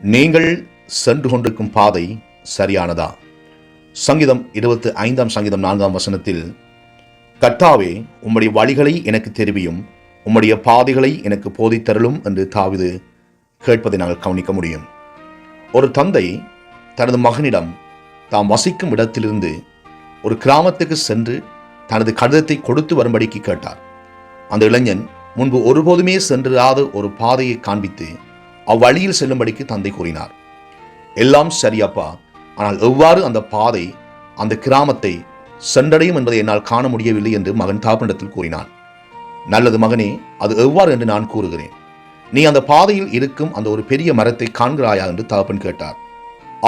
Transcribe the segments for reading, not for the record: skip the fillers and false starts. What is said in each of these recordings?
நீங்கள் சென்று கொண்டிருக்கும் பாதை சரியானதா? சங்கீதம் 25 சங்கீதம் 4 கர்த்தாவே, உம்முடைய வழிகளை எனக்கு தெரிவியும், உம்முடைய பாதைகளை எனக்கு போதித்தருளும் என்று தாவீது கேட்பதை நாங்கள் கவனிக்க முடியும். ஒரு தந்தை தனது மகனிடம் தாம் வசிக்கும் இடத்திலிருந்து ஒரு கிராமத்துக்கு சென்று தனது கடிதத்தை கொடுத்து வரும்படிக்கு கேட்டார். அந்த இளைஞன் முன்பு ஒருபோதுமே சென்றிராத ஒரு பாதையை காண்பித்து அவ்வழியில் செல்லும்படிக்கு தந்தை கூறினார். எல்லாம் சரியப்பா, ஆனால் எவ்வாறு அந்த பாதை அந்த கிராமத்தை சென்றடையும் என்பதை என்னால் காண முடியவில்லை என்று மகன் தகப்பனிடத்தில் கூறினான். நல்லது மகனே, அது எவ்வாறு என்று நான் கூறுகிறேன். நீ அந்த பாதையில் இருக்கும் அந்த ஒரு பெரிய மரத்தை காண்கிறாயா என்று தகப்பன் கேட்டார்.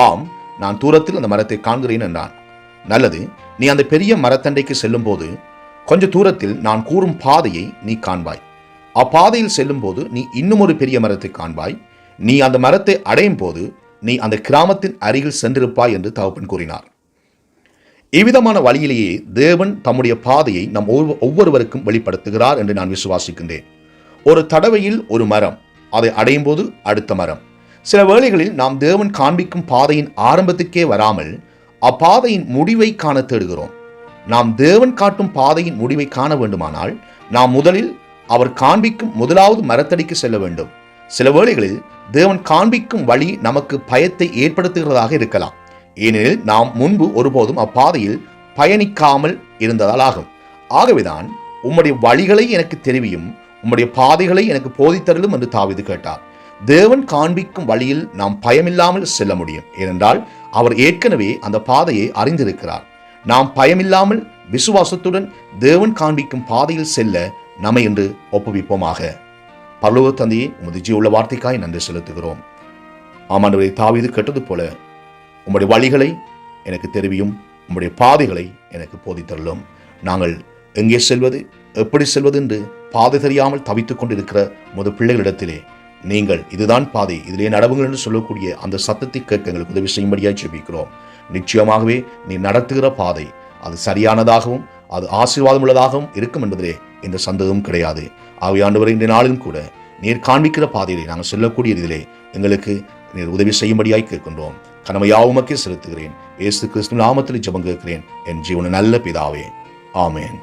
ஆம், நான் தூரத்தில் அந்த மரத்தை காண்கிறேன் என்றான். நல்லது, நீ அந்த பெரிய மரத்தண்டைக்கு செல்லும் போது கொஞ்ச தூரத்தில் நான் கூறும் பாதையை நீ காண்பாய். அப்பாதையில் செல்லும் போது நீ இன்னும் ஒரு பெரிய மரத்தை காண்பாய். நீ அந்த மரத்தை அடையும் போது நீ அந்த கிராமத்தின் அருகில் சென்றிருப்பாய் என்று தகப்பன் கூறினார். இவ்விதமான வழியிலேயே தேவன் தம்முடைய பாதையை நம் ஒவ்வொருவருக்கும் வெளிப்படுத்துகிறார் என்று நான் விசுவாசிக்கின்றேன். ஒரு தடவையில் ஒரு மரம், அதை அடையும் போது அடுத்த மரம். சில வேளைகளில் நாம் தேவன் காண்பிக்கும் பாதையின் ஆரம்பத்துக்கே வராமல் அப்பாதையின் முடிவை காண தேடுகிறோம். நாம் தேவன் காட்டும் பாதையின் முடிவை காண வேண்டுமானால் நாம் முதலில் அவர் காண்பிக்கும் முதலாவது மரத்தடிக்கு செல்ல வேண்டும். சில வேளைகளில் தேவன் காண்பிக்கும் வழி நமக்கு பயத்தை ஏற்படுத்துகிறதாக இருக்கலாம். ஏனெனில் நாம் முன்பு ஒருபோதும் அப்பாதையில் பயணிக்காமல் இருந்ததால் ஆகும். ஆகவேதான் உம்முடைய வழிகளை எனக்கு தெரிவியும், உம்முடைய பாதைகளை எனக்கு போதித்தருளும் என்று தாவீது கேட்டார். தேவன் காண்பிக்கும் வழியில் நாம் பயமில்லாமல் செல்ல முடியும். ஏனென்றால் அவர் ஏற்கனவே அந்த பாதையை அறிந்திருக்கிறார். நாம் பயமில்லாமல் விசுவாசத்துடன் தேவன் காண்பிக்கும் பாதையில் செல்ல நம்மை என்று ஒப்புவிப்போமாக. பரலோக தந்தையே, உமது ஜீவனுள்ள வார்த்தைக்காய் நன்றி செலுத்துகிறோம். ஆமாண்டவரே, தாவீது கேட்டது போல உம்முடைய வழிகளை எனக்கு தெரிவியும், உம்முடைய பாதைகளை எனக்கு போதித்தருளும். நாங்கள் எங்கே செல்வது, எப்படி செல்வது என்று பாதை தெரியாமல் தவித்துக் கொண்டிருக்கிற உமது பிள்ளைகளிடத்திலே நீங்கள் இதுதான் பாதை, இதிலே நடவுங்கள் என்று சொல்லக்கூடிய அந்த சத்தத்தை கேட்க எங்களுக்கு உதவி செய்யும்படியாய் ஜெபிக்கிறோம். நிச்சயமாகவே நீ நடத்துகிற பாதை அது சரியானதாகவும் அது ஆசீர்வாதம் உள்ளதாகவும் இருக்கும் என்பதிலே எந்த சந்தேகமும் கிடையாது. ஆவியானவரே, இந்த நாளிலும் கூட நீர் காண்பிக்கிற பாதையிலே நாங்கள் செல்லக்கூடிய இதிலே எங்களுக்கு நீர் உதவி செய்யும்படியாய் கேட்கின்றோம். கனமையாக உமக்கே செலுத்துகிறேன். இயேசு கிறிஸ்து நாமத்தில் ஜெபம் கேட்கிறேன் என் ஜீவன நல்ல பிதாவே. ஆமேன்.